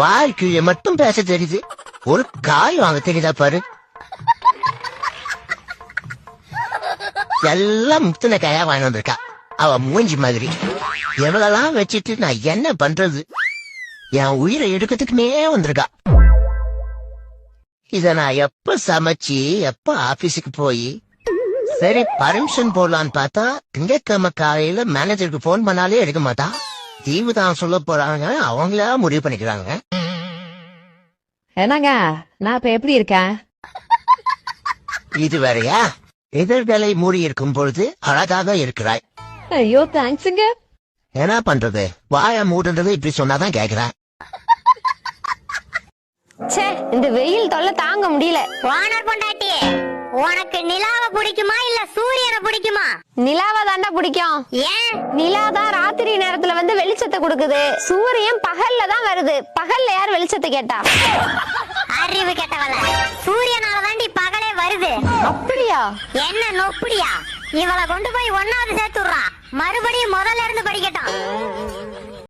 வாழ்க்கைய மட்டும் பேச தெரியுது, ஒரு காய் வாங்க தெரியுதா பாரு. எல்லாம் முத்தின காயா வாங்கி வந்திருக்கா அவ மூஞ்சி மாதிரி. எவ்வளவு வச்சுட்டு நான் என்ன பண்றது? என் உயிரை எடுக்கிறதுக்குமே வந்திருக்கா. இத நான் எப்ப சமைச்சு எப்ப ஆபீஸுக்கு போய் சரி பர்மிஷன் போடலான்னு பார்த்தா திங்கட்கிழமை காலையில மேனேஜருக்கு போன் பண்ணாலே எடுக்க மாட்டா. தீவு தான் சொல்ல போறாங்க, அவங்களா முடிவு பண்ணிக்கிறாங்க. என்னங்க நான் இப்ப எப்படி இருக்கேன்? இது வேறையா? எதிர்களை மூடி இருக்கும் பொழுது அழகாக இருக்கிறாய். ஐயோ தேங்க்ஸுங்க. என்ன பண்றது, வாய மூடுன்றது இப்படி சொன்னாதான் கேக்குறேன். ச்சே, இந்த வெயில் தொல்லை தாங்க முடியல. வானர் பொண்டாட்டி, உனக்கு நிலாவை பிடிக்குமா இல்ல சூரியனை பிடிக்குமா? நிலாவை தாண்டா பிடிக்கும். ஏன்? நிலா தான் ராத்திரி நேரத்துல வந்து வெளிச்சத்தை கொடுக்குது, சூரியன் பகல்ல தான் வருது. பகல்ல யார் வெளிச்சத்தை கேட்டா? அறிவு கெட்டவள, சூரியனால தாண்டி பகலே வருது. அப்படியா? என்ன நொப்படியா? இவளை கொண்டு போய் 1வது சேர்த்துடுறா, மறுபடியும் முதல்ல இருந்து படிக்கட்டும்.